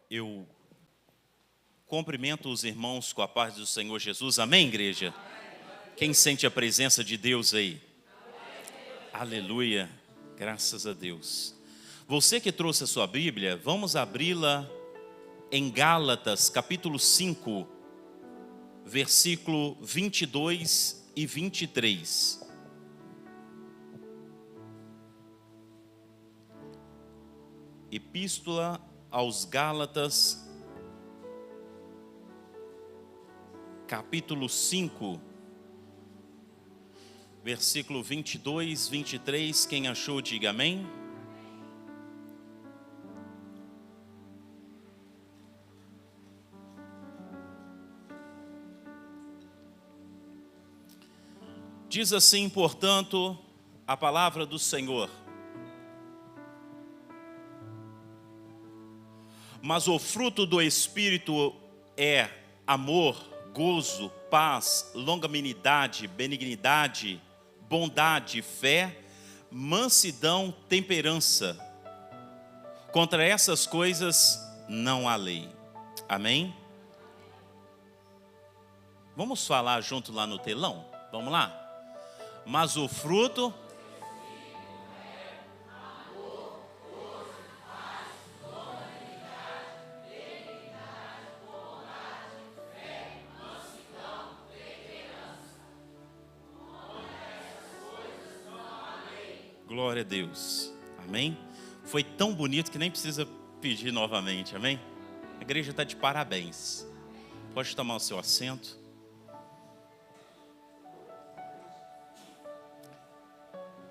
Eu cumprimento os irmãos com a paz do Senhor Jesus. Amém, igreja? Quem sente a presença de Deus aí? Aleluia, graças a Deus. Você que trouxe a sua Bíblia, vamos abri-la em Gálatas, capítulo 5, versículo 22 e 23. Epístola aos Gálatas, capítulo 5, versículo 22, 23. Quem achou, diga amém. Diz assim, portanto, a palavra do Senhor: mas o fruto do Espírito é amor, gozo, paz, longanimidade, benignidade, bondade, fé, mansidão, temperança. Contra essas coisas não há lei. Amém? Vamos falar junto lá no telão? Vamos lá? Mas o fruto... Glória a Deus, amém? Foi tão bonito que nem precisa pedir novamente, amém? A igreja está de parabéns. Pode tomar o seu assento.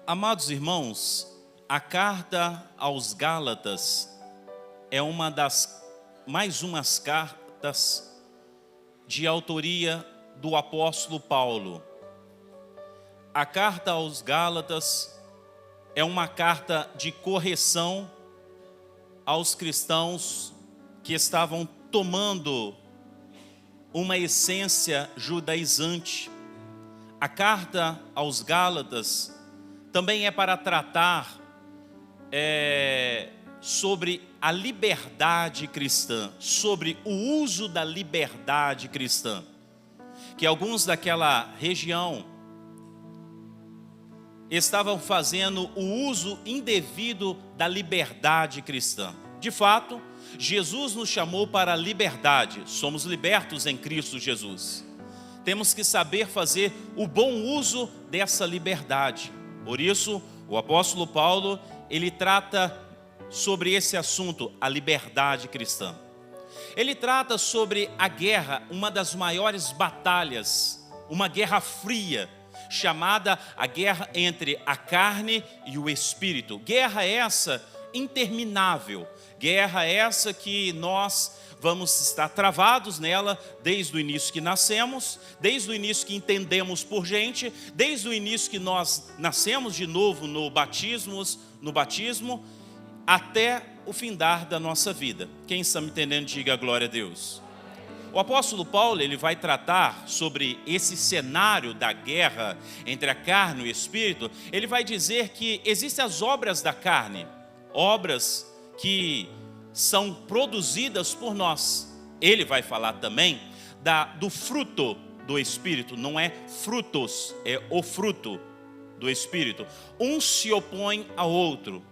Amados irmãos, a carta aos Gálatas é mais umas cartas de autoria do apóstolo Paulo. A carta aos Gálatas é uma carta de correção aos cristãos que estavam tomando uma essência judaizante. A carta aos Gálatas também é para tratar sobre a liberdade cristã, sobre o uso da liberdade cristã, que alguns daquela região estavam fazendo o uso indevido da liberdade cristã. De fato, Jesus nos chamou para a liberdade. Somos libertos em Cristo Jesus. Temos que saber fazer o bom uso dessa liberdade. Por isso, o apóstolo Paulo, ele trata sobre esse assunto, a liberdade cristã. Ele trata sobre a guerra, uma das maiores batalhas, uma guerra fria, chamada a guerra entre a carne e o espírito. Guerra essa interminável, guerra essa que nós vamos estar travados nela desde o início que nascemos, desde o início que entendemos por gente, desde o início que nós nascemos de novo no batismo, até o findar da nossa vida. Quem está me entendendo, diga glória a Deus. O apóstolo Paulo, ele vai tratar sobre esse cenário da guerra entre a carne e o espírito. Ele vai dizer que existem as obras da carne, obras que são produzidas por nós. Ele vai falar também do fruto do espírito, não é frutos, é o fruto do espírito. Um se opõe ao outro.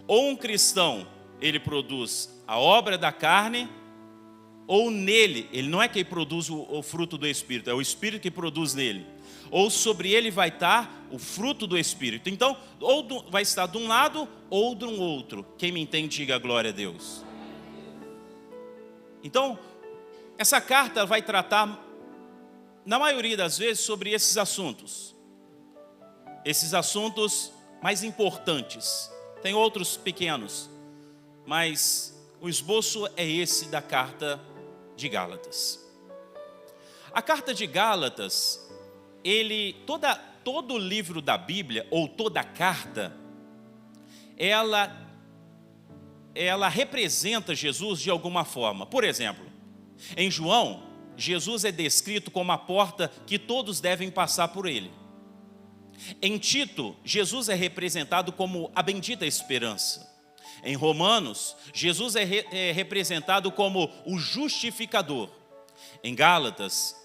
Ou um cristão, ele produz a obra da carne, ou nele, ele não é quem produz o fruto do Espírito, é o Espírito que produz nele. Ou sobre ele vai estar o fruto do Espírito. Então, vai estar de um lado ou de um outro. Quem me entende, diga glória a Deus. Então, essa carta vai tratar, na maioria das vezes, sobre esses assuntos. Esses assuntos mais importantes. Tem outros pequenos, mas o esboço é esse da carta de Gálatas. A carta de Gálatas, todo o livro da Bíblia, ou toda a carta, ela representa Jesus de alguma forma. Por exemplo, em João, Jesus é descrito como a porta que todos devem passar por ele. Em Tito, Jesus é representado como a bendita esperança. Em Romanos, Jesus é representado como o justificador. Em Gálatas,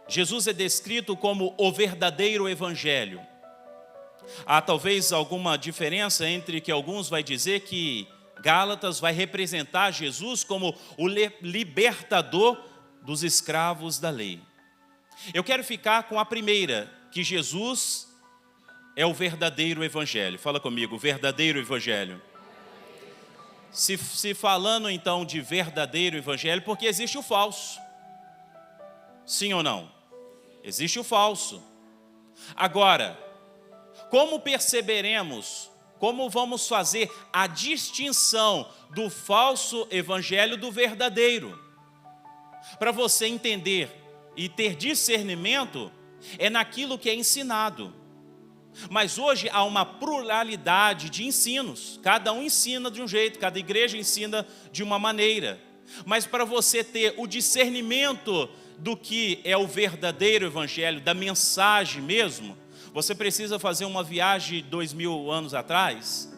Jesus é descrito como o verdadeiro evangelho. Há talvez alguma diferença entre que alguns vai dizer que Gálatas vai representar Jesus como o libertador dos escravos da lei. Eu quero ficar com a primeira, que Jesus é o verdadeiro evangelho. Fala comigo, o verdadeiro evangelho. Se falando então de verdadeiro evangelho, porque existe o falso. Sim ou não? Existe o falso. Agora, como perceberemos, como vamos fazer a distinção do falso evangelho do verdadeiro? Para você entender e ter discernimento, é naquilo que é ensinado. Mas hoje há uma pluralidade de ensinos. Cada um ensina de um jeito, cada igreja ensina de uma maneira. Mas para você ter o discernimento do que é o verdadeiro evangelho, da mensagem mesmo, você precisa fazer uma viagem 2000 anos atrás.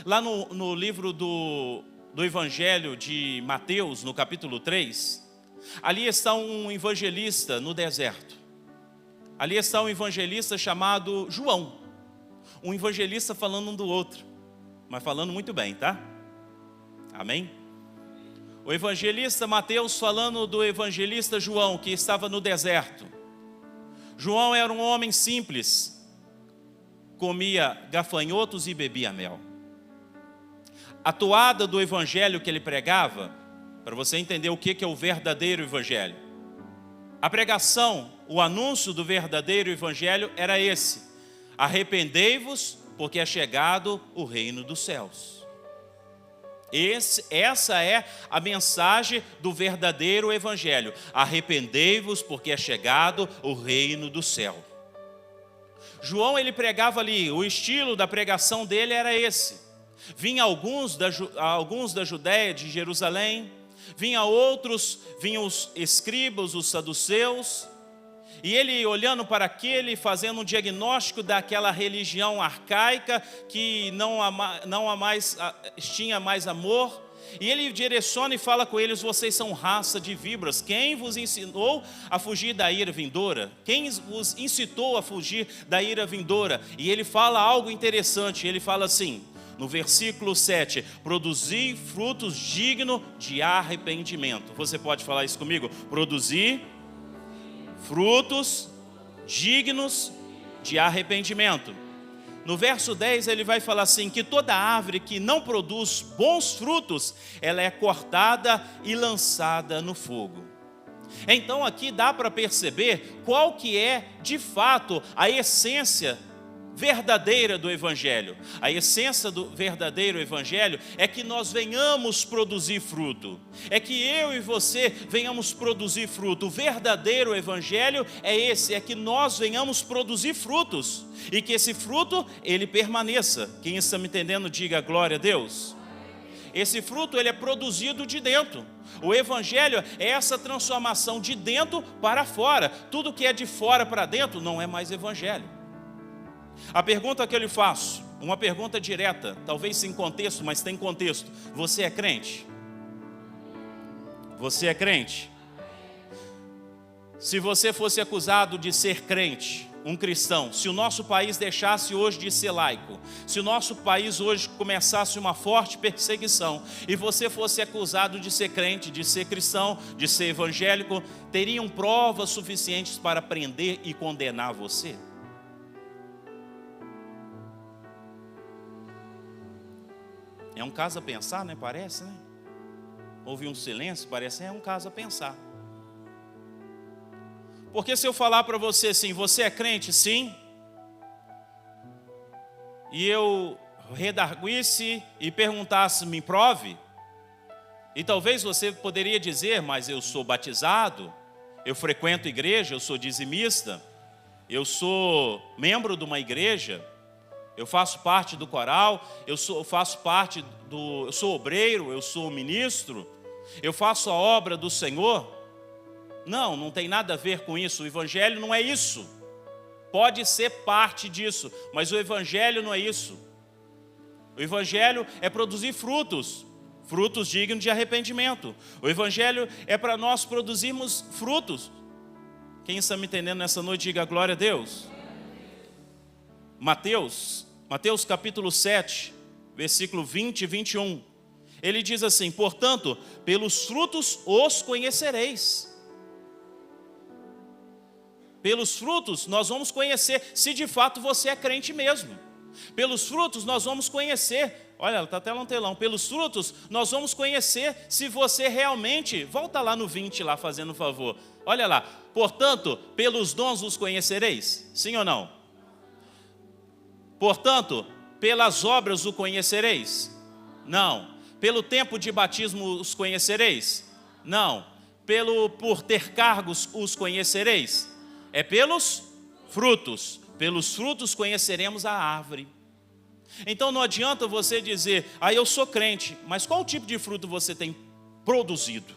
Lá no livro do Evangelho de Mateus, no capítulo 3, ali está um evangelista no deserto. Ali está um evangelista chamado João. Um evangelista falando um do outro, mas falando muito bem, tá? Amém? O evangelista Mateus falando do evangelista João, que estava no deserto. João era um homem simples, comia gafanhotos e bebia mel. A toada do evangelho que ele pregava, para você entender o que é o verdadeiro evangelho. A pregação, o anúncio do verdadeiro evangelho era esse: arrependei-vos, porque é chegado o reino dos céus. Essa é a mensagem do verdadeiro evangelho. Arrependei-vos, porque é chegado o reino do céu. João, ele pregava ali, o estilo da pregação dele era esse. Vinha alguns da Judéia, de Jerusalém, vinham os escribas, os saduceus, e ele olhando para aquele, fazendo um diagnóstico daquela religião arcaica, que não tinha mais amor, e ele direciona e fala com eles: vocês são raça de víboras. Quem vos ensinou a fugir da ira vindoura? Quem vos incitou a fugir da ira vindoura? E ele fala algo interessante, ele fala assim, no versículo 7, produzir frutos dignos de arrependimento. Você pode falar isso comigo? Produzir frutos dignos de arrependimento. No verso 10 ele vai falar assim, que toda árvore que não produz bons frutos, ela é cortada e lançada no fogo. Então aqui dá para perceber qual que é de fato a essência verdadeira do evangelho. A essência do verdadeiro evangelho é que nós venhamos produzir fruto. É que eu e você venhamos produzir fruto. O verdadeiro evangelho é esse, é que nós venhamos produzir frutos. E que esse fruto, ele permaneça. Quem está me entendendo, diga glória a Deus. Esse fruto, ele é produzido de dentro. O evangelho é essa transformação de dentro para fora. Tudo que é de fora para dentro não é mais evangelho. A pergunta que eu lhe faço, uma pergunta direta, talvez sem contexto, mas tem contexto: você é crente? Você é crente? Se você fosse acusado de ser crente, um cristão, se o nosso país deixasse hoje de ser laico, se o nosso país hoje começasse uma forte perseguição, e você fosse acusado de ser crente, de ser cristão, de ser evangélico, teriam provas suficientes para prender e condenar você? É um caso a pensar, né? Parece, né? Houve um silêncio, parece, é um caso a pensar. Porque se eu falar para você assim, você é crente? Sim. E eu redarguisse e perguntasse, me prove. E talvez você poderia dizer, mas eu sou batizado, eu frequento igreja, eu sou dizimista, eu sou membro de uma igreja, eu faço parte do coral, eu sou obreiro, eu sou ministro, eu faço a obra do Senhor. Não, não tem nada a ver com isso. O evangelho não é isso. Pode ser parte disso, mas o evangelho não é isso. O Evangelho é produzir frutos, frutos dignos de arrependimento. O Evangelho é para nós produzirmos frutos. Quem está me entendendo nessa noite, diga glória a Deus. Mateus capítulo 7, versículo 20 e 21. Ele diz assim: portanto, pelos frutos os conhecereis. Pelos frutos nós vamos conhecer se de fato você é crente mesmo. Pelos frutos nós vamos conhecer, olha, está até lá no telão. Pelos frutos nós vamos conhecer se você realmente, volta lá no 20 lá, fazendo um favor. Olha lá, portanto, pelos dons os conhecereis, sim ou não? Portanto, pelas obras o conhecereis? Não. Pelo tempo de batismo os conhecereis? Não. Por ter cargos os conhecereis? É pelos frutos. Pelos frutos conheceremos a árvore. Então não adianta você dizer: eu sou crente, mas qual tipo de fruto você tem produzido?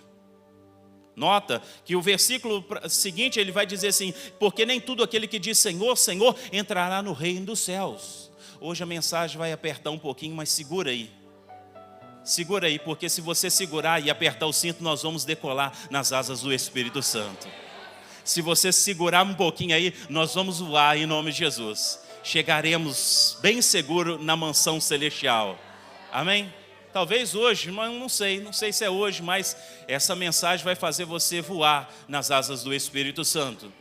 Nota que o versículo seguinte ele vai dizer assim: porque nem tudo aquele que diz Senhor, Senhor entrará no reino dos céus. Hoje a mensagem vai apertar um pouquinho, mas segura aí. Segura aí, porque se você segurar e apertar o cinto, nós vamos decolar nas asas do Espírito Santo. Se você segurar um pouquinho aí, nós vamos voar em nome de Jesus. Chegaremos bem seguro na mansão celestial. Amém? Talvez hoje, mas não sei se é hoje, mas essa mensagem vai fazer você voar nas asas do Espírito Santo.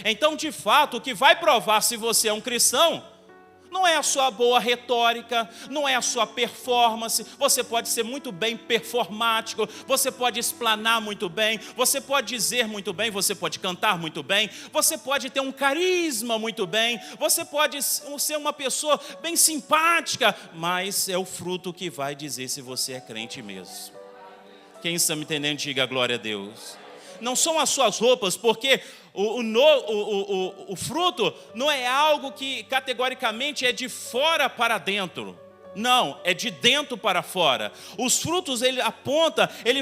Então, de fato, o que vai provar se você é um cristão não é a sua boa retórica, não é a sua performance. Você pode ser muito bem performático, você pode explanar muito bem, você pode dizer muito bem, você pode cantar muito bem, você pode ter um carisma muito bem, você pode ser uma pessoa bem simpática, mas é o fruto que vai dizer se você é crente mesmo. Quem está me entendendo, diga glória a Deus. Não são as suas roupas, porque o fruto não é algo que categoricamente é de fora para dentro. Não, é de dentro para fora. Os frutos ele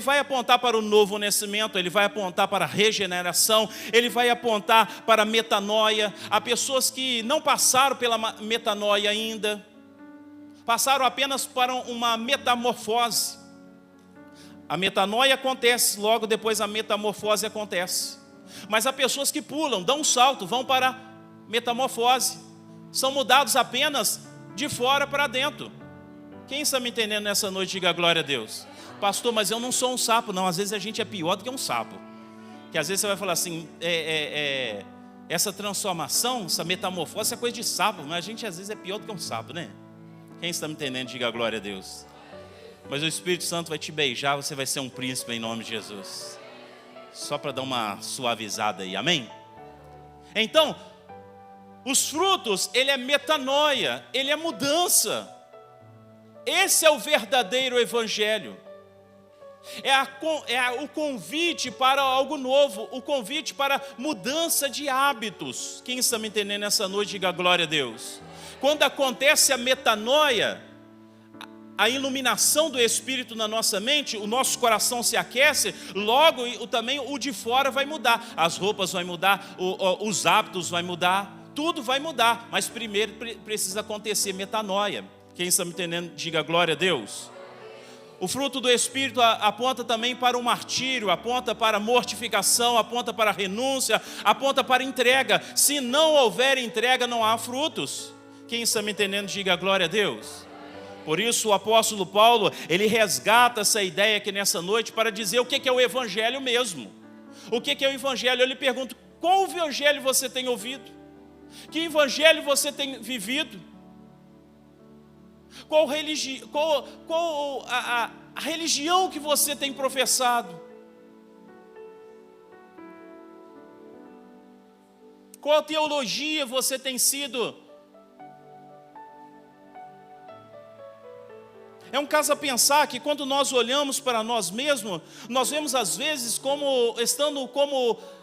vai apontar para o novo nascimento, ele vai apontar para a regeneração, ele vai apontar para a metanoia. Há pessoas que não passaram pela metanoia ainda, passaram apenas para uma metamorfose. A metanoia acontece, logo depois a metamorfose acontece. Mas há pessoas que pulam, dão um salto, vão para a metamorfose. São mudados apenas de fora para dentro. Quem está me entendendo nessa noite, diga glória a Deus. Pastor, mas eu não sou um sapo. Não, às vezes a gente é pior do que um sapo. Que às vezes você vai falar assim, essa transformação, essa metamorfose é coisa de sapo. Mas a gente às vezes é pior do que um sapo, né? Quem está me entendendo, diga glória a Deus. Mas o Espírito Santo vai te beijar, você vai ser um príncipe em nome de Jesus. Só para dar uma suavizada aí, amém? Então, os frutos, ele é metanoia, ele é mudança. Esse é o verdadeiro evangelho. É o convite para algo novo, o convite para mudança de hábitos. Quem está me entendendo nessa noite, diga glória a Deus. Quando acontece a metanoia, a iluminação do Espírito na nossa mente, o nosso coração se aquece, logo também o de fora vai mudar. As roupas vão mudar, os hábitos vão mudar, tudo vai mudar. Mas primeiro precisa acontecer metanoia. Quem está me entendendo, diga glória a Deus. O fruto do Espírito aponta também para o martírio, aponta para a mortificação, aponta para a renúncia, aponta para a entrega. Se não houver entrega, não há frutos. Quem está me entendendo, diga glória a Deus. Por isso o apóstolo Paulo, ele resgata essa ideia aqui nessa noite para dizer o que é o evangelho mesmo. O que é o evangelho? Eu lhe pergunto, qual evangelho você tem ouvido? Que evangelho você tem vivido? Qual a religião que você tem professado? Qual teologia você tem sido? É um caso a pensar que quando nós olhamos para nós mesmos, nós vemos às vezes como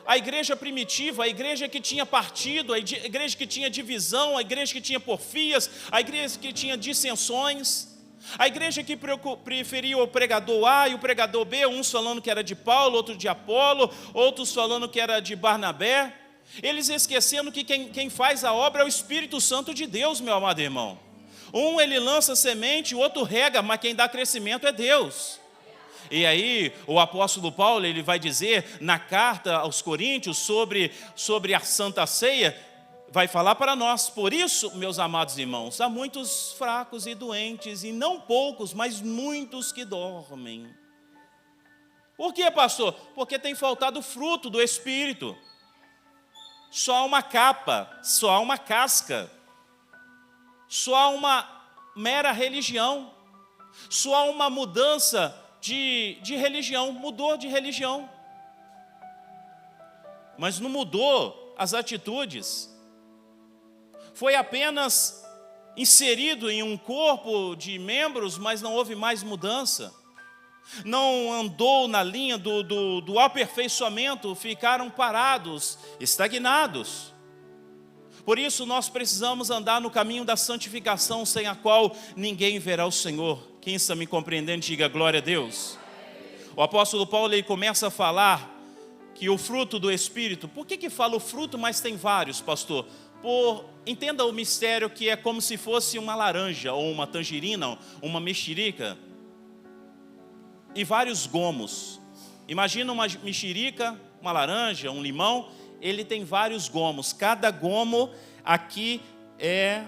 a igreja primitiva, a igreja que tinha partido, a igreja que tinha divisão, a igreja que tinha porfias, a igreja que tinha dissensões, a igreja que preferia o pregador A e o pregador B, uns falando que era de Paulo, outros de Apolo, outros falando que era de Barnabé. Eles esquecendo que quem faz a obra é o Espírito Santo de Deus, meu amado irmão. Um ele lança semente, o outro rega, mas quem dá crescimento é Deus. E aí o apóstolo Paulo ele vai dizer na carta aos Coríntios sobre a Santa Ceia, vai falar para nós: por isso, meus amados irmãos, há muitos fracos e doentes, e não poucos, mas muitos que dormem. Por quê, pastor? Porque tem faltado o fruto do Espírito. Só há uma capa, só há uma casca, só há uma mera religião, só há uma mudança de religião, mudou de religião. Mas não mudou as atitudes. Foi apenas inserido em um corpo de membros, mas não houve mais mudança. Não andou na linha do aperfeiçoamento, ficaram parados, estagnados. Por isso nós precisamos andar no caminho da santificação, sem a qual ninguém verá o Senhor. Quem está me compreendendo, diga glória a Deus. O apóstolo Paulo ele começa a falar que o fruto do Espírito, por que fala o fruto, mas tem vários, pastor? Entenda o mistério que é como se fosse uma laranja, ou uma tangerina, uma mexerica, e vários gomos. Imagina uma mexerica, uma laranja, um limão, ele tem vários gomos. Cada gomo aqui é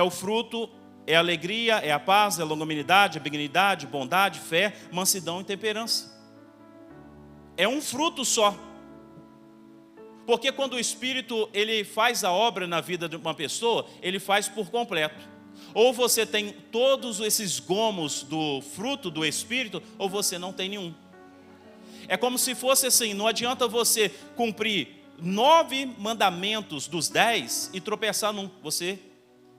o fruto, é a alegria, é a paz, é a longanimidade, a benignidade, bondade, fé, mansidão e temperança. É um fruto só. Porque quando o Espírito ele faz a obra na vida de uma pessoa, ele faz por completo. Ou você tem todos esses gomos do fruto do Espírito, ou você não tem nenhum. É como se fosse assim, não adianta você cumprir 9 mandamentos dos 10 e tropeçar num. Você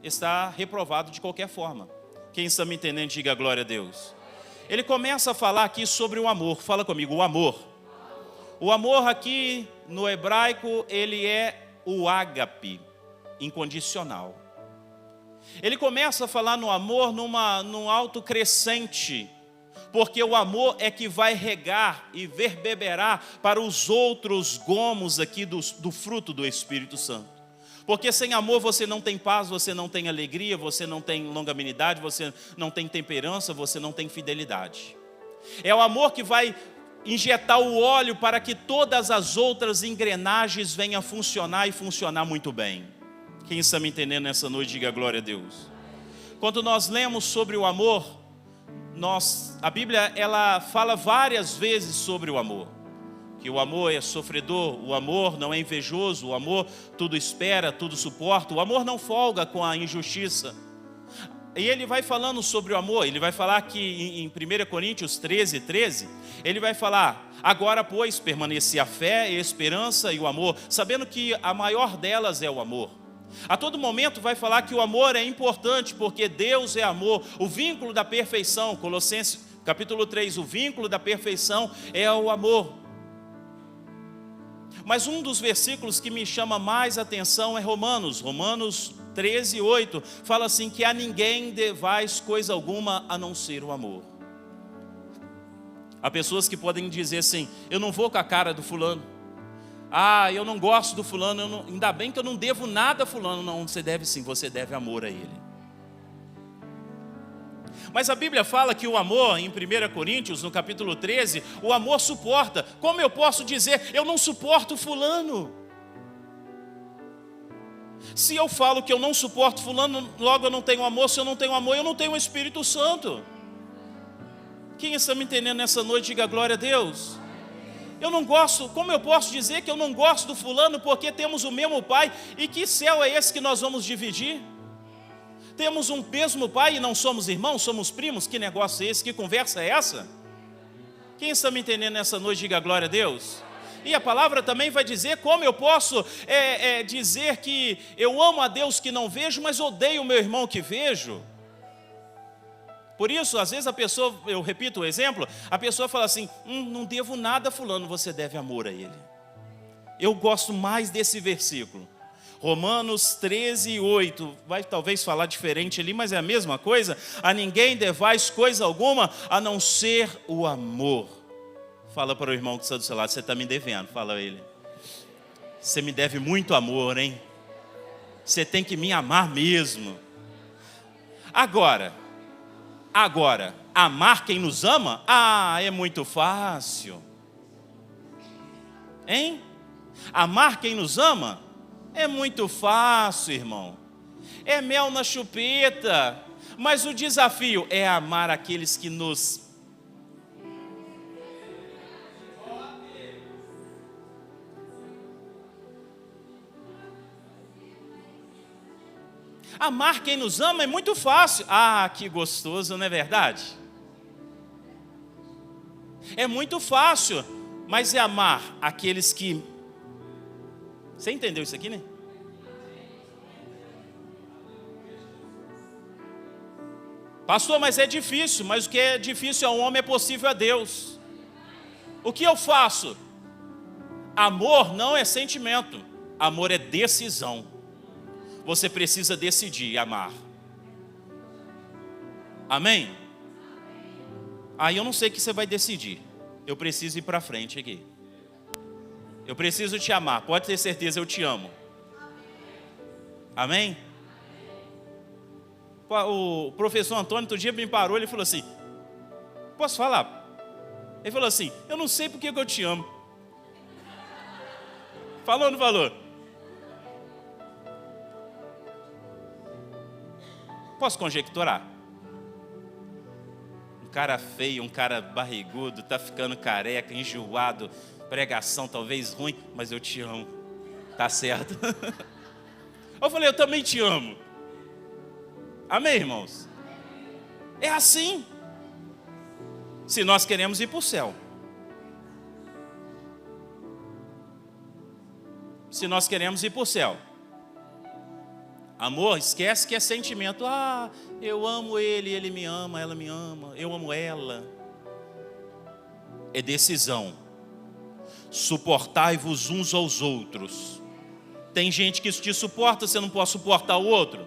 está reprovado de qualquer forma. Quem está me entendendo, diga glória a Deus. Ele começa a falar aqui sobre o amor. Fala comigo, o amor. O amor aqui no hebraico, ele é o ágape, incondicional. Ele começa a falar no amor num alto crescente, porque o amor é que vai regar e reverberar para os outros gomos aqui do fruto do Espírito Santo. Porque sem amor você não tem paz, você não tem alegria, você não tem longanimidade, você não tem temperança, você não tem fidelidade. É o amor que vai injetar o óleo para que todas as outras engrenagens venham a funcionar e funcionar muito bem. Quem está me entendendo nessa noite, diga glória a Deus. Quando nós lemos sobre o amor, a Bíblia ela fala várias vezes sobre o amor. Que o amor é sofredor, o amor não é invejoso, o amor tudo espera, tudo suporta, o amor não folga com a injustiça. E ele vai falando sobre o amor, ele vai falar que em 1 Coríntios 13, ele vai falar: agora, pois, permanece a fé, a esperança e o amor, sabendo que a maior delas é o amor. A todo momento vai falar que o amor é importante, porque Deus é amor, o vínculo da perfeição, Colossenses capítulo 3, o vínculo da perfeição é o amor. Mas um dos versículos que me chama mais atenção é Romanos 13, 8, fala assim, que a ninguém devais coisa alguma a não ser o amor. Há pessoas que podem dizer assim: eu não vou com a cara do fulano, eu não gosto do fulano, ainda bem que eu não devo nada a fulano. Não, você deve sim, você deve amor a ele. Mas a Bíblia fala que o amor, em 1 Coríntios, no capítulo 13, o amor suporta. Como eu posso dizer, eu não suporto fulano? Se eu falo que eu não suporto fulano, logo eu não tenho amor. Se eu não tenho amor, eu não tenho o Espírito Santo. Quem está me entendendo nessa noite, diga glória a Deus. Eu não gosto, como eu posso dizer que eu não gosto do fulano, porque temos o mesmo pai? E que céu é esse que nós vamos dividir? Temos um mesmo pai e não somos irmãos, somos primos? Que negócio é esse? Que conversa é essa? Quem está me entendendo nessa noite, diga glória a Deus. E a palavra também vai dizer como eu posso dizer que eu amo a Deus que não vejo, mas odeio o meu irmão que vejo. Por isso, às vezes a pessoa, eu repito o exemplo, a pessoa fala assim: não devo nada a fulano, você deve amor a ele. Eu gosto mais desse versículo. Romanos 13, 8, vai talvez falar diferente ali, mas é a mesma coisa. A ninguém devais coisa alguma a não ser o amor. Fala para o irmão que está do seu lado: você está me devendo, fala a ele. Você me deve muito amor, hein? Você tem que me amar mesmo. Agora, amar quem nos ama? Ah, é muito fácil. Hein? Amar quem nos ama? É muito fácil, irmão. É mel na chupeta. Mas o desafio é amar aqueles que nos... Amar quem nos ama é muito fácil. Ah, que gostoso, não é verdade? É muito fácil, mas é amar aqueles que... Você entendeu isso aqui, né? Pastor, mas é difícil. Mas o que é difícil ao homem é possível a Deus. O que eu faço? Amor não é sentimento. Amor é decisão. Você precisa decidir amar. Amém? Aí eu não sei o que você vai decidir. Eu preciso ir para frente aqui. Eu preciso te amar. Pode ter certeza, eu te amo. Amém? O professor Antônio, outro dia me parou, ele falou assim: posso falar? Ele falou assim: eu não sei porque que eu te amo. Falou ou não falou? Posso conjecturar? Um cara feio, um cara barrigudo, tá ficando careca, enjoado, pregação talvez ruim, mas eu te amo. Tá certo? Eu falei, eu também te amo. Amém, irmãos? É assim. Se nós queremos ir para o céu. Se nós queremos ir para o céu. Amor, esquece que é sentimento. Ah, eu amo ele, ele me ama, ela me ama, eu amo ela. É decisão. Suportai-vos uns aos outros. Tem gente que te suporta, você não pode suportar o outro.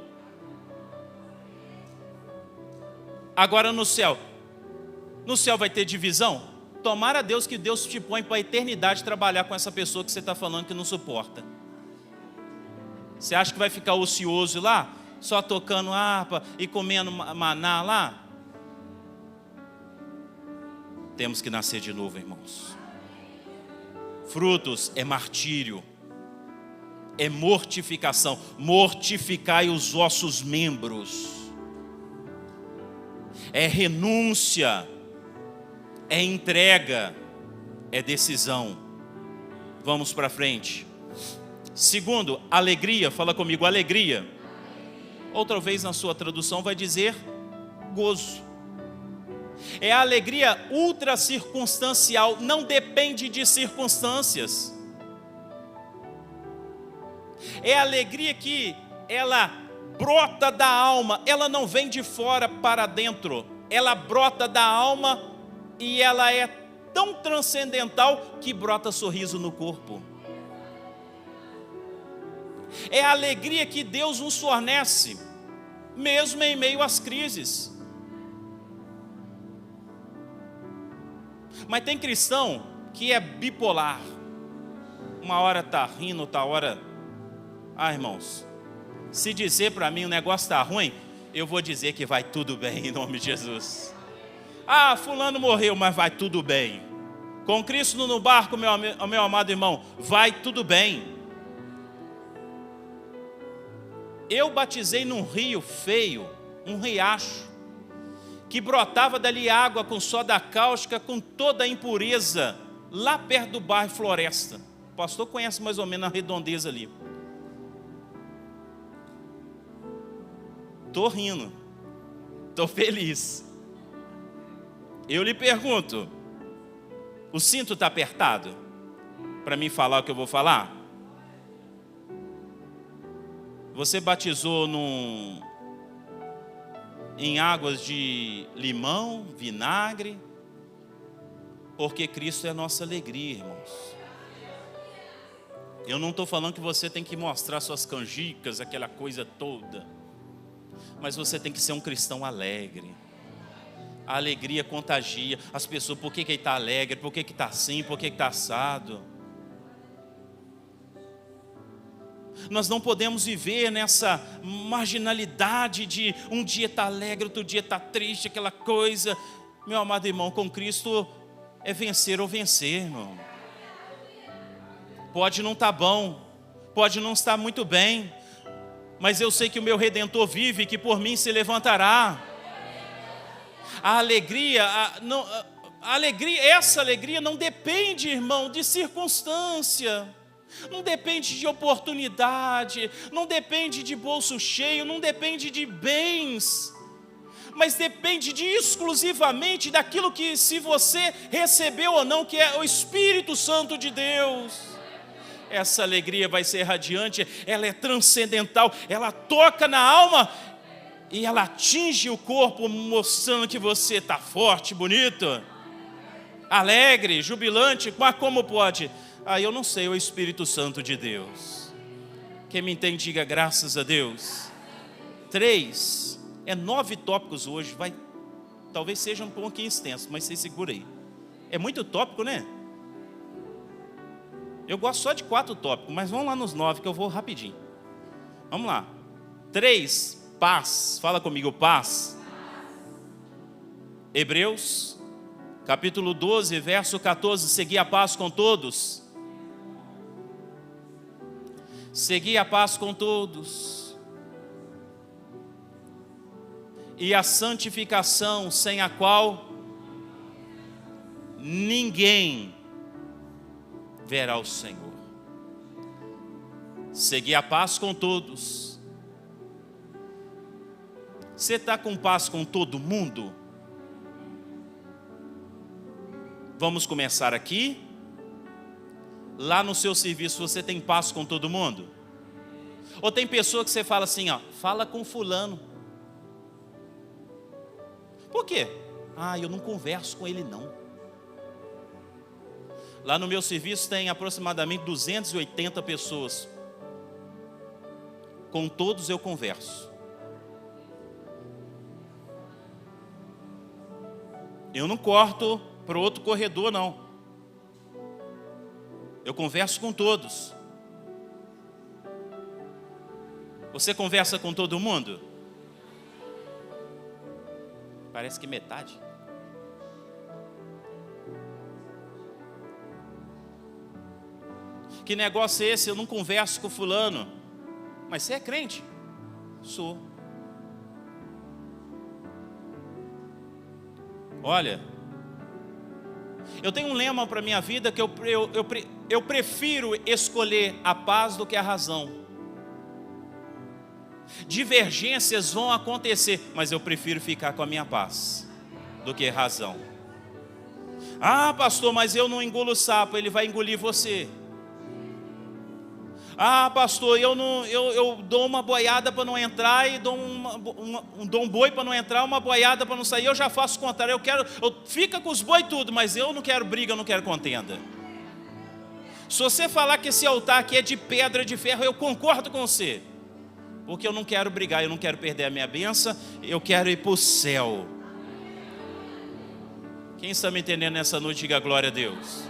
Agora no céu vai ter divisão? Tomara a Deus que Deus te põe para a eternidade trabalhar com essa pessoa que você está falando que não suporta. Você acha que vai ficar ocioso lá? Só tocando harpa e comendo maná lá? Temos que nascer de novo, irmãos. Frutos é martírio. É mortificação. Mortificai os vossos membros. É renúncia. É entrega. É decisão. Vamos para frente. Segundo, alegria. Fala comigo, alegria. Outra vez na sua tradução vai dizer gozo. É a alegria ultra circunstancial. Não depende de circunstâncias. É a alegria que ela brota da alma. Ela não vem de fora para dentro. Ela brota da alma e ela é tão transcendental que brota sorriso no corpo. É a alegria que Deus nos fornece, mesmo em meio às crises. Mas tem cristão que é bipolar. Uma hora está rindo, outra hora... Ah, irmãos, se dizer para mim o negócio está ruim, eu vou dizer que vai tudo bem em nome de Jesus. Ah, fulano morreu, mas vai tudo bem. Com Cristo no barco, meu amado irmão, vai tudo bem. Eu batizei num rio feio, um riacho, que brotava dali água com soda cáustica, com toda a impureza, lá perto do bairro Floresta. O pastor conhece mais ou menos a redondeza ali. Estou rindo, estou feliz. Eu lhe pergunto, o cinto está apertado para mim falar o que eu vou falar? Você batizou em águas de limão, vinagre, porque Cristo é a nossa alegria, irmãos. Eu não estou falando que você tem que mostrar suas canjicas, aquela coisa toda, mas você tem que ser um cristão alegre. A alegria contagia as pessoas. Por que ele está alegre? Por que está assim? Por que está assado? Nós não podemos viver nessa marginalidade de um dia está alegre, outro dia está triste, aquela coisa. Meu amado irmão, com Cristo é vencer ou vencer, irmão. Pode não estar bom, pode não estar muito bem, mas eu sei que o meu Redentor vive e que por mim se levantará. A alegria, essa alegria não depende, irmão, de circunstância, não depende de oportunidade, não depende de bolso cheio, não depende de bens, mas depende exclusivamente daquilo que, se você recebeu ou não, que é o Espírito Santo de Deus. Essa alegria vai ser radiante, ela é transcendental, ela toca na alma e ela atinge o corpo, mostrando que você está forte, bonito, alegre, jubilante. Mas como pode? Eu não sei, o Espírito Santo de Deus. Quem me entende, diga graças a Deus. 3, 9 tópicos hoje, talvez seja um pouquinho extenso, mas você segura aí. É muito tópico, né? Eu gosto só de 4 tópicos, mas vamos lá nos 9 que eu vou rapidinho. Vamos lá. 3, paz. Fala comigo, paz. Hebreus, capítulo 12, verso 14. Segui a paz com todos. Segui a paz com todos. E a santificação, sem a qual ninguém verá o Senhor. Segui a paz com todos. Você está com paz com todo mundo? Vamos começar aqui. Lá no seu serviço você tem paz com todo mundo? Ou tem pessoa que você fala assim, fala com fulano. Por quê? Eu não converso com ele não. Lá no meu serviço tem aproximadamente 280 pessoas. Com todos eu converso. Eu não corto para outro corredor, não. Eu converso com todos. Você conversa com todo mundo? Parece que metade. Que negócio é esse? Eu não converso com fulano. Mas você é crente? Sou. Olha, eu tenho um lema para a minha vida que eu prefiro escolher a paz do que a razão. Divergências vão acontecer, mas eu prefiro ficar com a minha paz do que a razão. Pastor, mas eu não engulo o sapo, ele vai engolir você. Pastor, eu dou uma boiada para não entrar e dou um boi para não entrar, uma boiada para não sair. Eu já faço o contrário. Fica com os boi tudo, mas eu não quero briga, eu não quero contenda. Se você falar que esse altar aqui é de pedra, de ferro, eu concordo com você, porque eu não quero brigar, eu não quero perder a minha bênção, eu quero ir para o céu. Quem está me entendendo nessa noite, diga glória a Deus.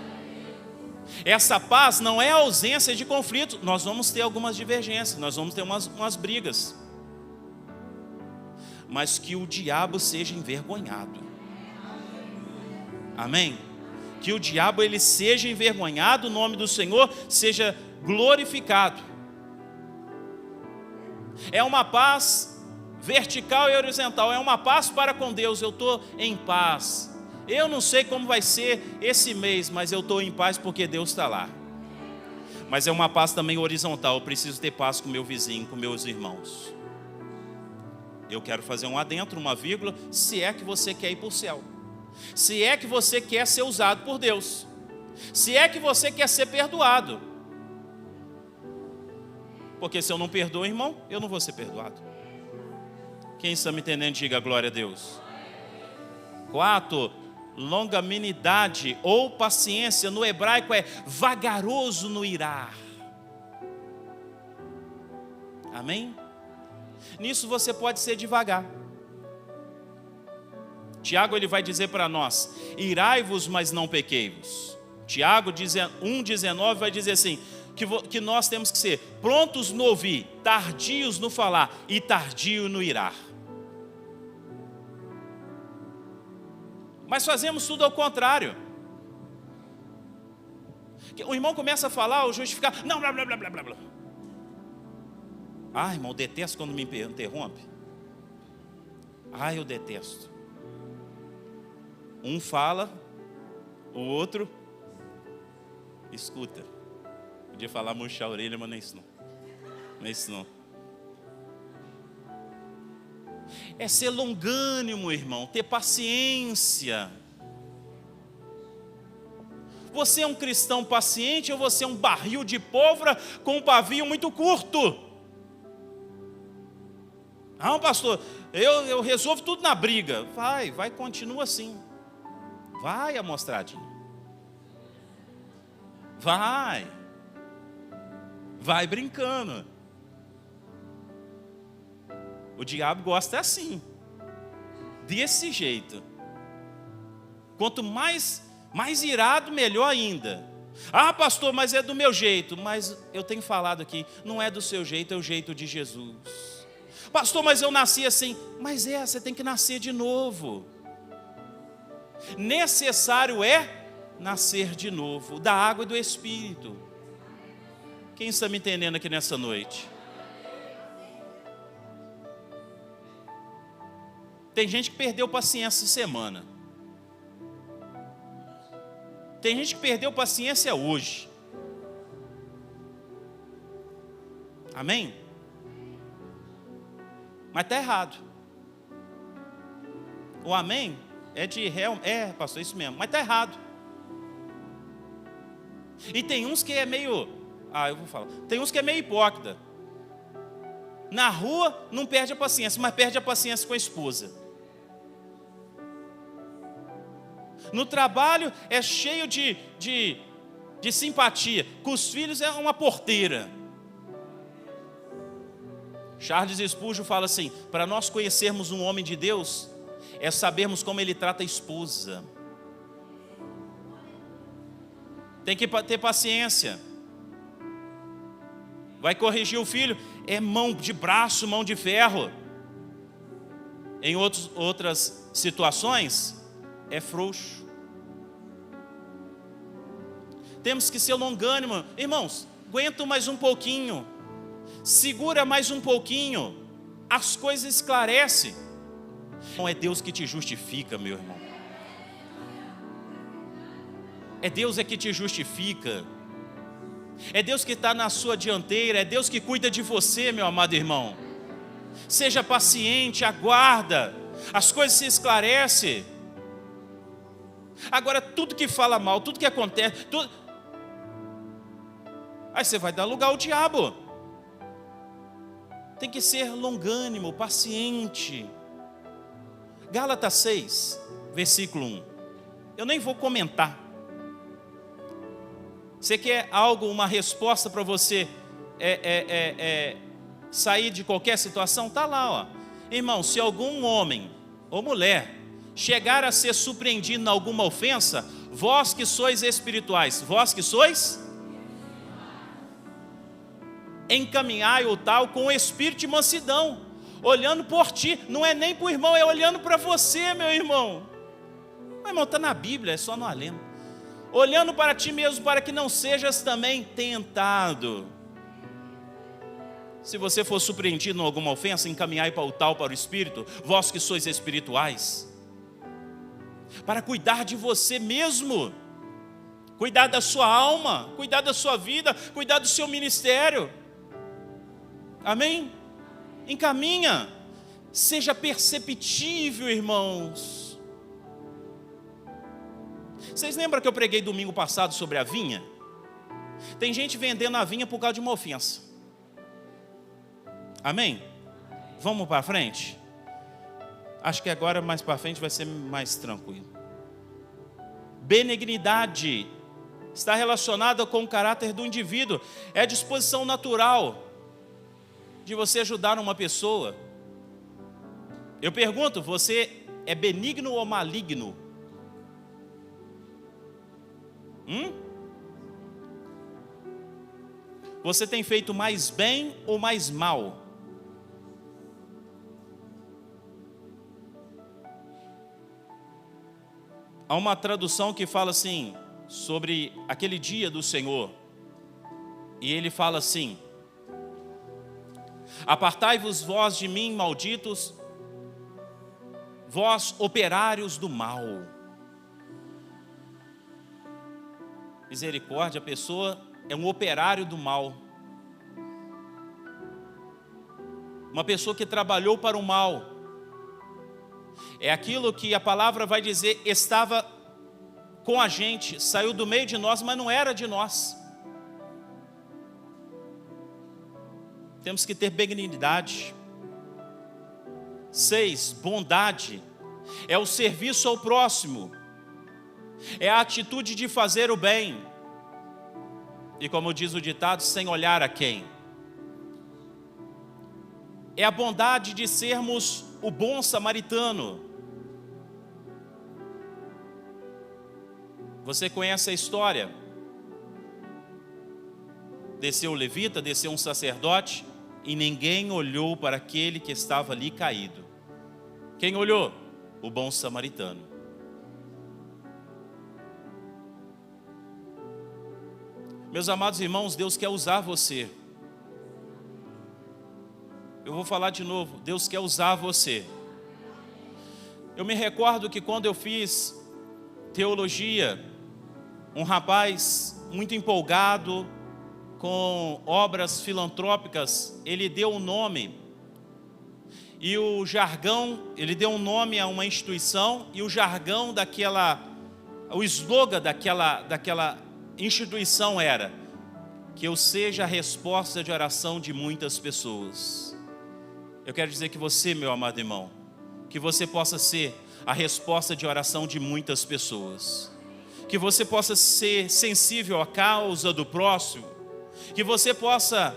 Essa paz não é a ausência de conflito. Nós vamos ter algumas divergências, nós vamos ter umas brigas, mas que o diabo seja envergonhado. Amém? Que o diabo ele seja envergonhado, o nome do Senhor seja glorificado. É uma paz vertical e horizontal, é uma paz para com Deus. Eu estou em paz. Eu não sei como vai ser esse mês, mas eu estou em paz porque Deus está lá. Mas é uma paz também horizontal. Eu preciso ter paz com meu vizinho, com meus irmãos. Eu quero fazer um adentro, uma vírgula. Se é que você quer ir para o céu, se é que você quer ser usado por Deus, se é que você quer ser perdoado. Porque se eu não perdoo, irmão, eu não vou ser perdoado. Quem está me entendendo, diga glória a Deus. 4, longanimidade ou paciência, no hebraico é vagaroso no irar. Amém? Nisso você pode ser devagar. Tiago ele vai dizer para nós: irai-vos, mas não pequei-vos. Tiago 1,19 vai dizer assim: que nós temos que ser prontos no ouvir, tardios no falar e tardio no irar. Mas fazemos tudo ao contrário. O irmão começa a falar, o justificar, não, blá, blá, blá, blá, blá. Ah, irmão, eu detesto quando me interrompe. Ah, eu detesto. Um fala, o outro escuta. Podia falar murchar a orelha, mas não é isso não. Não é isso não. É ser longânimo, irmão, ter paciência. Você é um cristão paciente ou você é um barril de pólvora com um pavio muito curto? Não, pastor, eu resolvo tudo na briga. Vai, continua assim. Vai, amostradinho. Vai brincando. O diabo gosta assim, desse jeito. Quanto mais irado, melhor ainda. Ah, pastor, mas é do meu jeito. Mas eu tenho falado aqui, não é do seu jeito, é o jeito de Jesus. Pastor, mas eu nasci assim. Mas você tem que nascer de novo. Necessário é nascer de novo, da água e do Espírito. Quem está me entendendo aqui nessa noite? Tem gente que perdeu paciência essa semana. Tem gente que perdeu paciência hoje. Amém? Mas está errado. O amém é de real. Pastor, isso mesmo. Mas está errado. E tem uns que é meio. Eu vou falar. Tem uns que é meio hipócrita. Na rua não perde a paciência, mas perde a paciência com a esposa. No trabalho é cheio de simpatia. Com os filhos é uma porteira. Charles Spurgeon fala assim: para nós conhecermos um homem de Deus, é sabermos como ele trata a esposa. Tem que ter paciência. Vai corrigir o filho, é mão de braço, mão de ferro. Em outras situações, é frouxo. Temos que ser longânimo. Irmãos, aguenta mais um pouquinho. Segura mais um pouquinho. As coisas esclarecem. Não é Deus que te justifica, meu irmão. É Deus que te justifica. É Deus que está na sua dianteira. É Deus que cuida de você, meu amado irmão. Seja paciente, aguarda. As coisas se esclarecem. Agora, tudo que fala mal, tudo que acontece, aí você vai dar lugar ao diabo. Tem que ser longânimo, paciente. Gálatas 6, versículo 1. Eu nem vou comentar. Você quer uma resposta para você sair de qualquer situação? Está lá, ó. Irmão, se algum homem ou mulher chegar a ser surpreendido em alguma ofensa, vós que sois espirituais, vós que sois, encaminhai o tal com o espírito de mansidão, olhando por ti. Não é nem para o irmão, é olhando para você, meu irmão. Meu irmão, está na Bíblia, é só não lendo. Olhando para ti mesmo, para que não sejas também tentado. Se você for surpreendido em alguma ofensa, encaminhai para o tal, para o espírito, vós que sois espirituais, para cuidar de você mesmo, cuidar da sua alma, cuidar da sua vida, cuidar do seu ministério. Amém? Encaminha. Seja perceptível, irmãos. Vocês lembram que eu preguei domingo passado sobre a vinha? Tem gente vendendo a vinha por causa de uma ofensa. Amém? Vamos para frente? Acho que agora mais para frente vai ser mais tranquilo. Benignidade está relacionada com o caráter do indivíduo. É a disposição natural de você ajudar uma pessoa. Eu pergunto, você é benigno ou maligno? Você tem feito mais bem ou mais mal? Há uma tradução que fala assim, sobre aquele dia do Senhor. E ele fala assim: apartai-vos vós de mim, malditos, vós operários do mal. Misericórdia, a pessoa é um operário do mal. Uma pessoa que trabalhou para o mal. É aquilo que a palavra vai dizer, estava com a gente, saiu do meio de nós, mas não era de nós. Temos que ter benignidade. 6, bondade. É o serviço ao próximo. É a atitude de fazer o bem. E como diz o ditado, sem olhar a quem. É a bondade de sermos o bom samaritano. Você conhece a história? Desceu o levita, desceu um sacerdote, e ninguém olhou para aquele que estava ali caído. Quem olhou? O bom samaritano. Meus amados irmãos, Deus quer usar você. Eu vou falar de novo, Deus quer usar você. Eu me recordo que quando eu fiz teologia, um rapaz muito empolgado com obras filantrópicas, ele deu um nome. E o jargão, ele deu um nome a uma instituição, e o jargão o slogan daquela instituição era: que eu seja a resposta de oração de muitas pessoas. Eu quero dizer que você, meu amado irmão, que você possa ser a resposta de oração de muitas pessoas. Que você possa ser sensível à causa do próximo. Que você possa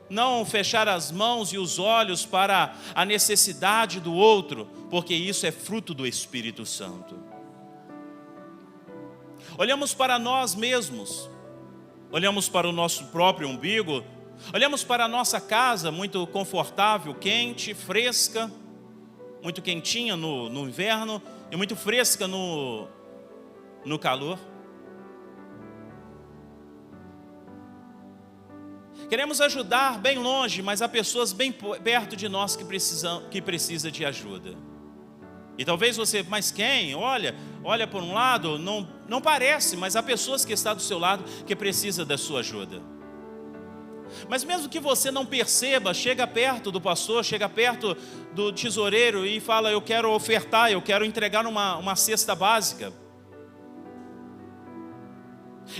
não fechar as mãos e os olhos para a necessidade do outro, porque isso é fruto do Espírito Santo. Olhamos para nós mesmos, olhamos para o nosso próprio umbigo, olhamos para a nossa casa muito confortável, quente, fresca, muito quentinha no inverno e muito fresca no calor. Queremos ajudar bem longe, mas há pessoas bem perto de nós que precisam de ajuda. E talvez você, mas quem? Olha por um lado, não parece, mas há pessoas que estão do seu lado que precisam da sua ajuda. Mas mesmo que você não perceba, chega perto do pastor, chega perto do tesoureiro e fala: eu quero ofertar, eu quero entregar uma cesta básica.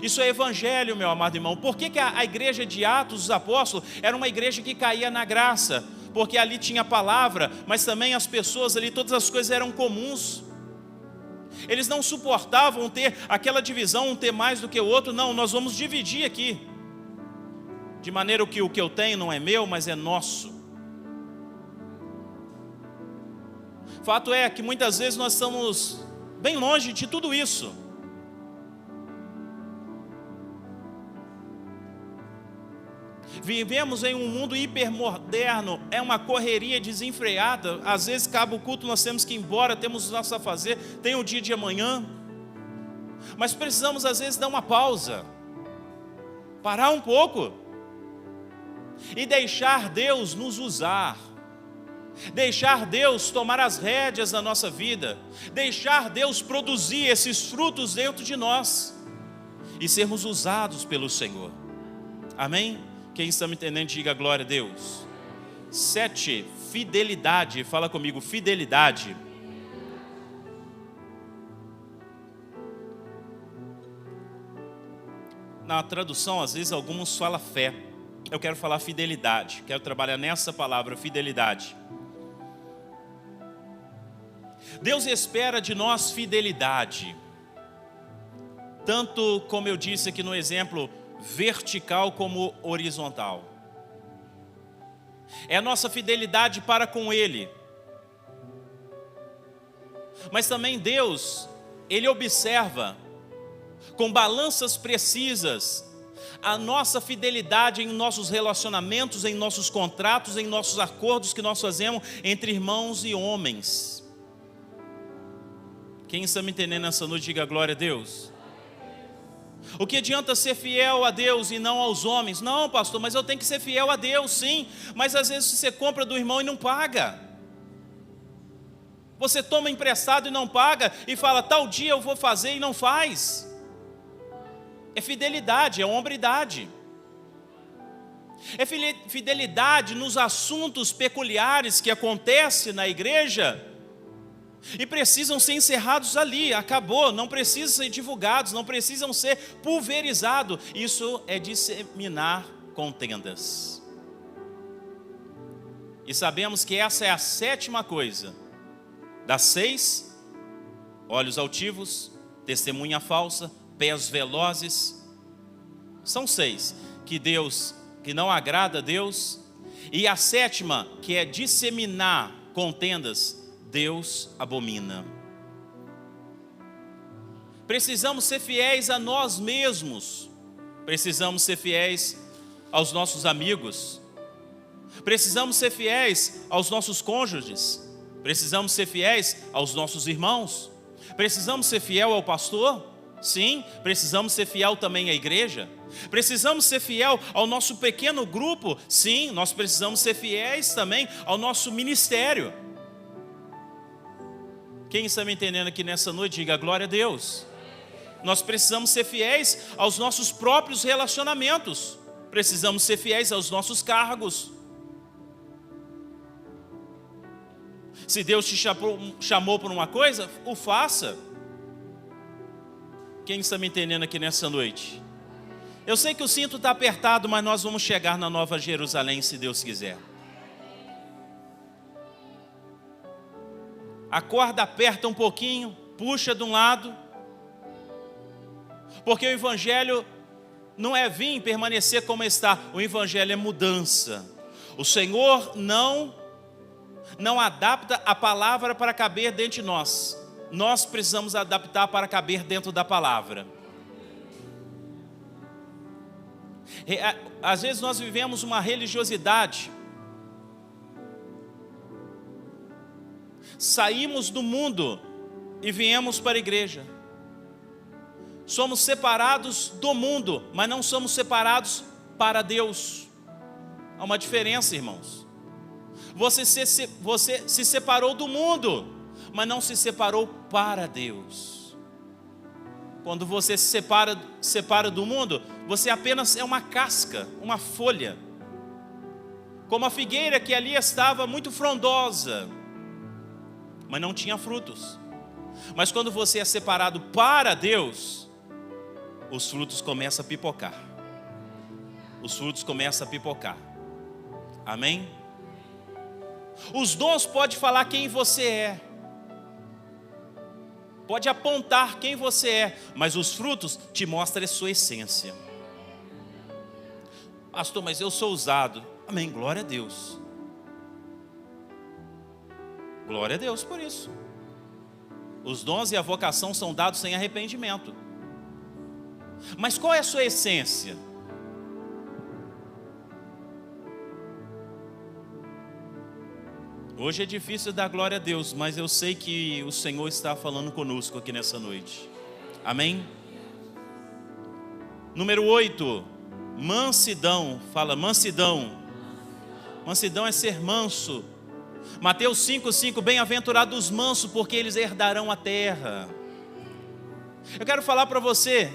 Isso é evangelho, meu amado irmão. Por que a igreja de Atos dos Apóstolos era uma igreja que caía na graça? Porque ali tinha palavra, mas também as pessoas ali, todas as coisas eram comuns. Eles não suportavam ter aquela divisão, um ter mais do que o outro. Não, nós vamos dividir aqui. De maneira que o que eu tenho não é meu, mas é nosso. Fato é que muitas vezes nós estamos bem longe de tudo isso. Vivemos em um mundo hipermoderno, é uma correria desenfreada. Às vezes acaba o culto, nós temos que ir embora, temos o nosso a fazer, tem o dia de amanhã. Mas precisamos às vezes dar uma pausa, parar um pouco e deixar Deus nos usar. Deixar Deus tomar as rédeas da nossa vida, deixar Deus produzir esses frutos dentro de nós e sermos usados pelo Senhor. Amém? Quem está me entendendo, diga glória a Deus. 7, fidelidade. Fala comigo, fidelidade. Na tradução, às vezes, alguns falam fé. Eu quero falar fidelidade. Quero trabalhar nessa palavra, fidelidade. Deus espera de nós fidelidade. Tanto, como eu disse aqui no exemplo, vertical como horizontal. É a nossa fidelidade para com Ele. Mas também Deus, Ele observa com balanças precisas a nossa fidelidade em nossos relacionamentos, em nossos contratos, em nossos acordos que nós fazemos entre irmãos e homens. Quem está me entendendo nessa noite, diga glória a Deus. O que adianta ser fiel a Deus e não aos homens? Não, pastor, mas eu tenho que ser fiel a Deus, sim. Mas às vezes você compra do irmão e não paga. Você toma emprestado e não paga, e fala, tal dia eu vou fazer e não faz. É fidelidade, é hombridade. É fidelidade nos assuntos peculiares que acontecem na igreja e precisam ser encerrados ali, acabou, não precisam ser divulgados, não precisam ser pulverizados. Isso é disseminar contendas. E sabemos que essa é a 7ª coisa. Das 6, olhos altivos, testemunha falsa, pés velozes. São 6 que não agrada a Deus. E a 7ª, que é disseminar contendas, Deus abomina. Precisamos ser fiéis a nós mesmos. Precisamos ser fiéis aos nossos amigos. Precisamos ser fiéis aos nossos cônjuges. Precisamos ser fiéis aos nossos irmãos. Precisamos ser fiel ao pastor. Sim, precisamos ser fiel também à igreja. Precisamos ser fiel ao nosso pequeno grupo. Sim, nós precisamos ser fiéis também ao nosso ministério. Quem está me entendendo aqui nessa noite, diga glória a Deus. Nós precisamos ser fiéis aos nossos próprios relacionamentos. Precisamos ser fiéis aos nossos cargos. Se Deus te chamou por uma coisa, o faça. Quem está me entendendo aqui nessa noite? Eu sei que o cinto está apertado, mas nós vamos chegar na Nova Jerusalém, se Deus quiser. A corda aperta um pouquinho, puxa de um lado, porque o Evangelho não é vir e permanecer como está, o Evangelho é mudança. O Senhor não adapta a palavra para caber dentro de nós. Nós precisamos adaptar para caber dentro da palavra. Às vezes nós vivemos uma religiosidade. Saímos do mundo e viemos para a igreja. Somos separados do mundo, mas não somos separados para Deus. Há uma diferença, irmãos. Você se separou do mundo, mas não se separou para Deus. Quando você se separa do mundo, você apenas é uma casca, uma folha. Como a figueira que ali estava muito frondosa, mas não tinha frutos. Mas quando você é separado para Deus, os frutos começam a pipocar. Os frutos começam a pipocar. Amém? Os dons podem falar quem você é. Pode apontar quem você é, mas os frutos te mostram a sua essência. Pastor, mas eu sou usado. Amém, glória a Deus. Glória a Deus por isso. Os dons e a vocação são dados sem arrependimento. Mas qual é a sua essência? Hoje é difícil dar glória a Deus, mas eu sei que o Senhor está falando conosco aqui nessa noite. Amém? Número 8, mansidão. Fala, mansidão. Mansidão é ser manso. Mateus 5,5, bem-aventurados os mansos, porque eles herdarão a terra. Eu quero falar para você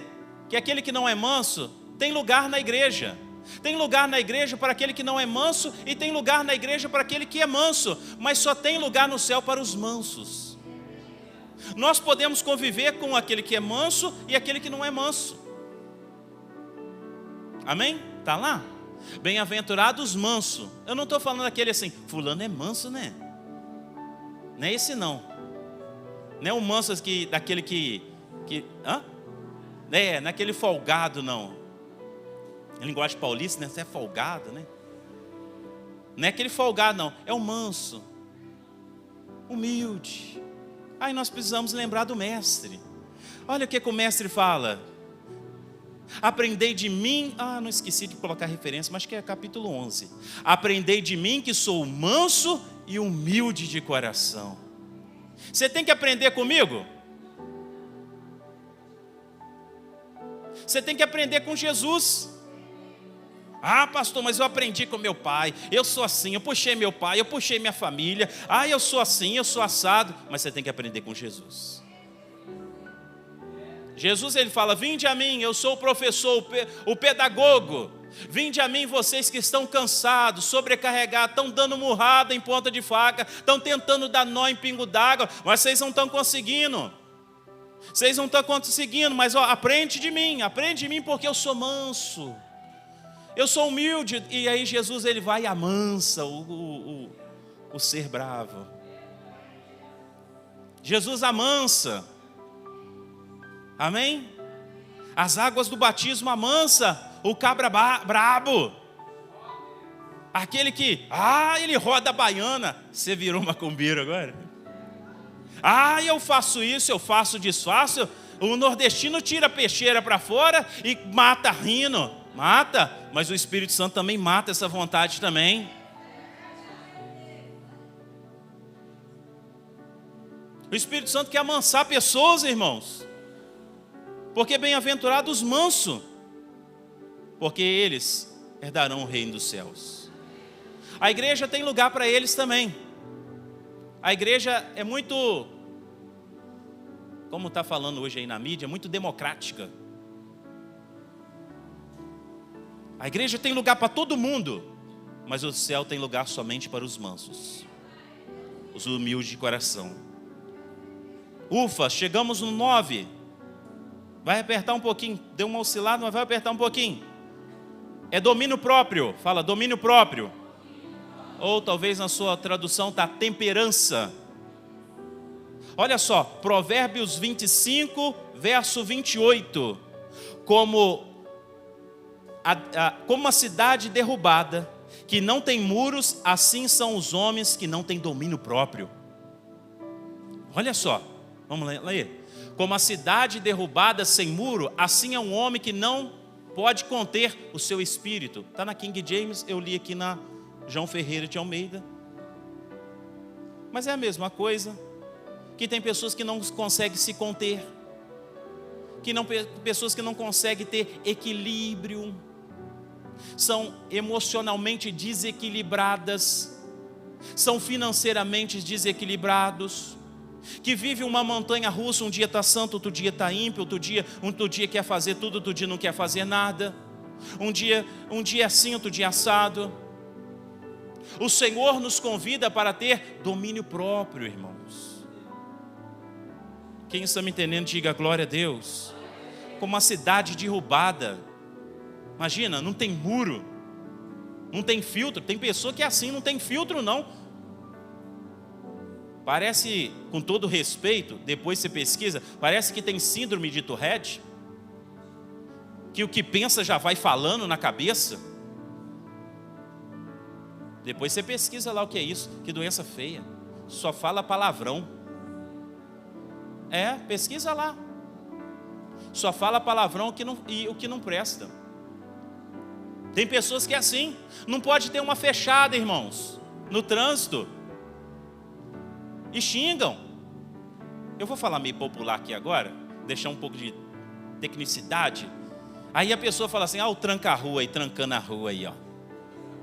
que aquele que não é manso tem lugar na igreja. Tem lugar na igreja para aquele que não é manso, e tem lugar na igreja para aquele que é manso, mas só tem lugar no céu para os mansos. Nós podemos conviver com aquele que é manso e aquele que não é manso. Amém? Está lá? Bem-aventurados mansos. Eu não estou falando aquele assim, fulano é manso, né? Não é esse não. Não é o manso daquele que hã? Não é aquele folgado não. Em linguagem paulista, né? Você é folgado, né? Não é aquele folgado não, é o manso, humilde. Aí nós precisamos lembrar do mestre. Olha o que o mestre fala. Aprendei de mim, não esqueci de colocar referência, mas que é capítulo 11. Aprendei de mim que sou manso e humilde de coração. Você tem que aprender comigo? Você tem que aprender com Jesus. Pastor, mas eu aprendi com meu pai, eu sou assim, eu puxei meu pai, eu puxei minha família, eu sou assim, eu sou assado. Mas você tem que aprender com Jesus. Jesus, ele fala: vinde a mim, eu sou o professor, o pedagogo. Vinde a mim vocês que estão cansados, sobrecarregados, estão dando murrada em ponta de faca, estão tentando dar nó em pingo d'água, mas vocês não estão conseguindo. Vocês não estão conseguindo, mas aprende de mim porque eu sou manso, eu sou humilde. E aí Jesus, ele vai e amansa o ser bravo. Jesus amansa. Amém? As águas do batismo amansa o cabra brabo. Aquele que, ele roda a baiana. Você virou macumbeiro agora? Eu faço isso, eu faço, desfaço. O nordestino tira a peixeira para fora e mata rindo. Mata, mas o Espírito Santo também mata essa vontade também. O Espírito Santo quer amansar pessoas, irmãos. Porque bem-aventurados os mansos, porque eles herdarão o reino dos céus. A igreja tem lugar para eles também. A igreja é muito, como está falando hoje aí na mídia, muito democrática. A igreja tem lugar para todo mundo, mas o céu tem lugar somente para os mansos, os humildes de coração. Ufa, chegamos no 9. Vai apertar um pouquinho, deu uma oscilada, mas vai apertar um pouquinho. É domínio próprio, fala domínio próprio. Ou talvez na sua tradução está temperança. Olha só, Provérbios 25, verso 28. Como uma cidade derrubada, que não tem muros, assim são os homens que não têm domínio próprio. Olha só, vamos ler. Como a cidade derrubada sem muro, assim é um homem que não pode conter o seu espírito. Está na King James, eu li aqui na João Ferreira de Almeida. Mas é a mesma coisa, que tem pessoas que não conseguem se conter, pessoas que não conseguem ter equilíbrio, são emocionalmente desequilibradas, são financeiramente desequilibrados, que vive uma montanha russa, um dia está santo, outro dia está ímpio, outro dia quer fazer tudo, outro dia não quer fazer nada, um dia assim, outro dia assado. O Senhor nos convida para ter domínio próprio, irmãos. Quem está me entendendo, diga glória a Deus. Como uma cidade derrubada, imagina, não tem muro, não tem filtro. Tem pessoa que é assim, não tem filtro não. Parece, com todo respeito, depois você pesquisa, parece que tem síndrome de Tourette, que o que pensa já vai falando na cabeça. Depois você pesquisa lá o que é isso, que doença feia, só fala palavrão. Pesquisa lá. Só fala palavrão e o que não presta. Tem pessoas que é assim, não pode ter uma fechada, irmãos, no trânsito. E xingam. Eu vou falar meio popular aqui agora, deixar um pouco de tecnicidade. Aí a pessoa fala assim: o tranca-rua aí, trancando a rua aí, ó.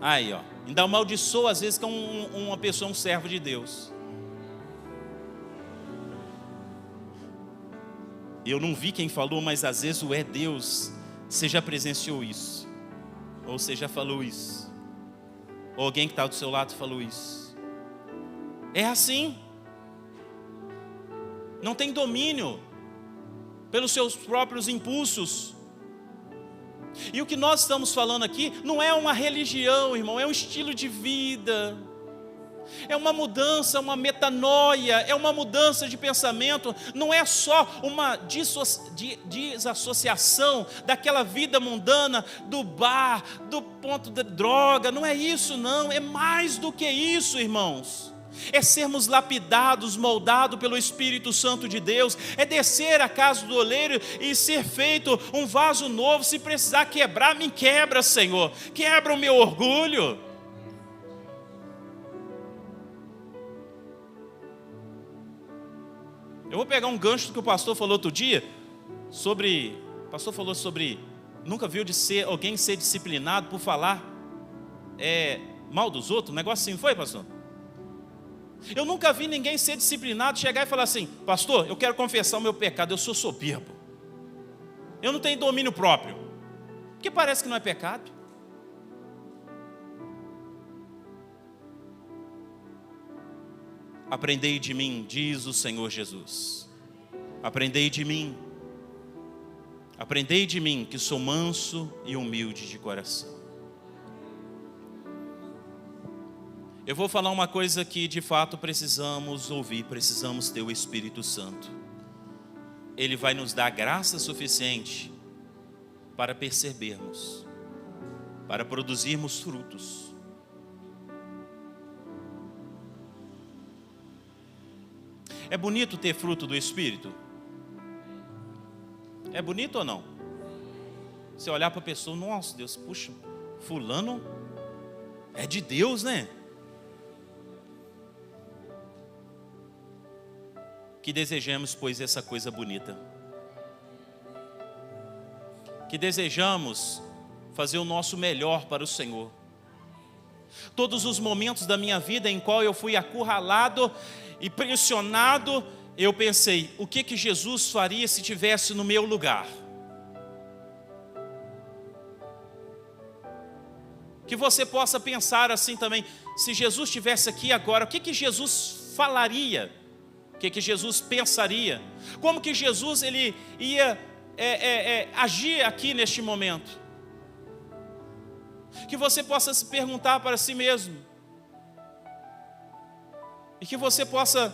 Aí, ó. Ainda amaldiçoa às vezes que uma pessoa, um servo de Deus. Eu não vi quem falou, mas às vezes o Deus. Você já presenciou isso? Ou você já falou isso? Ou alguém que está do seu lado falou isso? É assim. Não tem domínio pelos seus próprios impulsos. E o que nós estamos falando aqui não é uma religião, irmão, é um estilo de vida. É uma mudança, uma metanoia, é uma mudança de pensamento. Não é só uma desassociação daquela vida mundana, do bar, do ponto de droga. Não é isso não, é mais do que isso, irmãos. é sermos lapidados, moldados pelo Espírito Santo de Deus, é descer à casa do oleiro e ser feito um vaso novo. Se precisar quebrar, me quebra, Senhor, quebra o meu orgulho. Eu vou pegar um gancho do que o pastor falou outro dia, o pastor falou sobre, nunca viu alguém ser disciplinado por falar mal dos outros, um negócio assim, não foi, pastor? Eu nunca vi ninguém ser disciplinado, chegar e falar assim: pastor, eu quero confessar o meu pecado, eu sou soberbo, eu não tenho domínio próprio, porque parece que não é pecado. Aprendei de mim, diz o Senhor Jesus. Aprendei de mim, que sou manso e humilde de coração. Eu vou falar uma coisa que de fato precisamos ouvir, precisamos ter o Espírito Santo. Ele vai nos dar graça suficiente para percebermos, para produzirmos frutos. É bonito ter fruto do Espírito? É bonito ou não? Você olhar para a pessoa, nossa Deus, puxa, fulano é de Deus, né? Que desejamos, pois, essa coisa bonita. Que desejamos fazer o nosso melhor para o Senhor. Todos os momentos da minha vida em qual eu fui acurralado e pressionado, eu pensei: o que Jesus faria se estivesse no meu lugar? Que você possa pensar assim também: se Jesus estivesse aqui agora, o que Jesus falaria? O que Jesus pensaria? Como que Jesus ele ia agir aqui neste momento? Que você possa se perguntar para si mesmo, e que você possa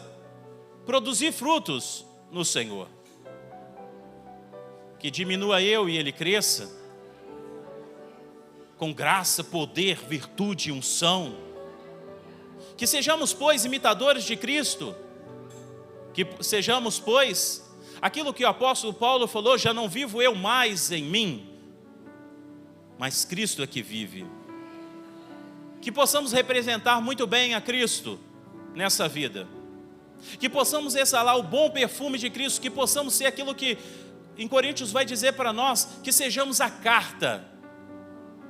produzir frutos no Senhor. Que diminua eu e Ele cresça, com graça, poder, virtude e unção. Que sejamos, pois, imitadores de Cristo. Que sejamos, pois, aquilo que o apóstolo Paulo falou: já não vivo eu mais em mim, mas Cristo é que vive. Que possamos representar muito bem a Cristo nessa vida. Que possamos exalar o bom perfume de Cristo. Que possamos ser aquilo que em Coríntios vai dizer para nós, que sejamos a carta.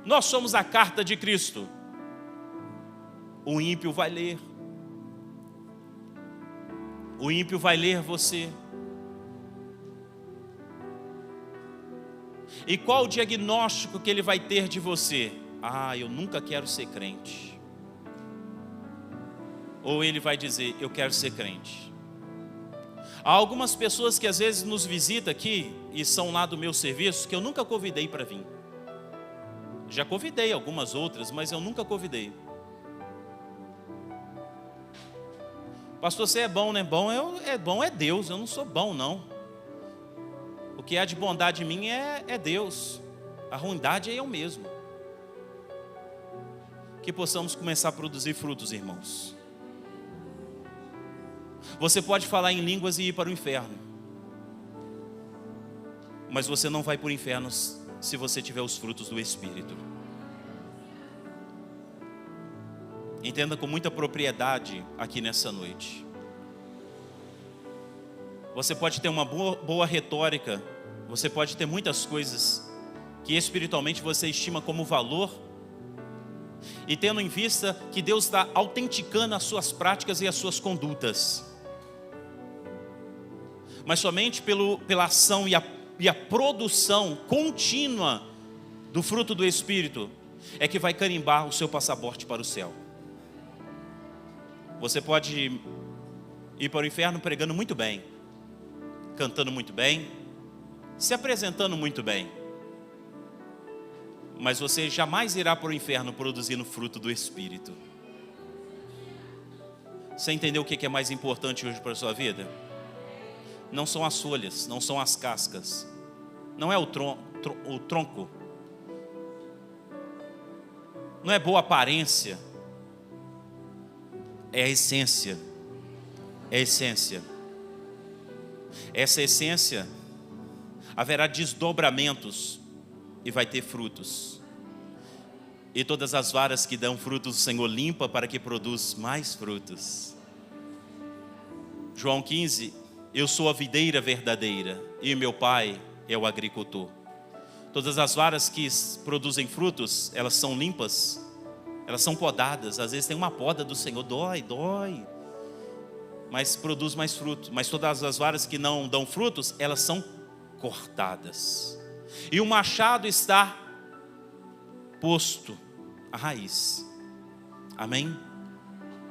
Nós somos a carta de Cristo. O ímpio vai ler. O ímpio vai ler você. E qual o diagnóstico que ele vai ter de você? Ah, eu nunca quero ser crente. Ou ele vai dizer: eu quero ser crente. Há algumas pessoas que às vezes nos visitam aqui e são lá do meu serviço, que eu nunca convidei para vir. Já convidei algumas outras, mas eu nunca convidei. Pastor, você é bom, né? Bom é Deus, eu não sou bom, não. O que há de bondade em mim é Deus. A ruindade é eu mesmo. Que possamos começar a produzir frutos, irmãos. Você pode falar em línguas e ir para o inferno, mas você não vai para o inferno se você tiver os frutos do Espírito. Entenda com muita propriedade aqui nessa noite. Você pode ter uma boa retórica, você pode ter muitas coisas que espiritualmente você estima como valor, e tendo em vista que Deus está autenticando as suas práticas e as suas condutas. Mas somente pela ação e a produção contínua do fruto do Espírito é que vai carimbar o seu passaporte para o céu. Você pode ir para o inferno pregando muito bem, cantando muito bem, se apresentando muito bem, mas você jamais irá para o inferno produzindo fruto do Espírito. Você entendeu o que é mais importante hoje para a sua vida? Não são as folhas, não são as cascas, não é o tronco, não é boa aparência. é a essência. É a essência. Essa essência haverá desdobramentos e vai ter frutos. E todas as varas que dão frutos o Senhor limpa para que produza mais frutos. João 15, eu sou a videira verdadeira e meu pai é o agricultor. Todas as varas que produzem frutos, elas são limpas, elas são podadas. Às vezes tem uma poda do Senhor, dói, mas produz mais fruto. Mas todas as varas que não dão frutos, elas são cortadas. E o machado está posto à raiz. Amém?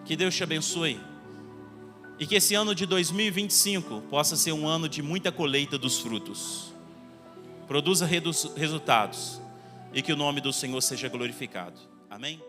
Que Deus te abençoe. E que esse ano de 2025 possa ser um ano de muita colheita dos frutos. Produza resultados. E que o nome do Senhor seja glorificado. Amém?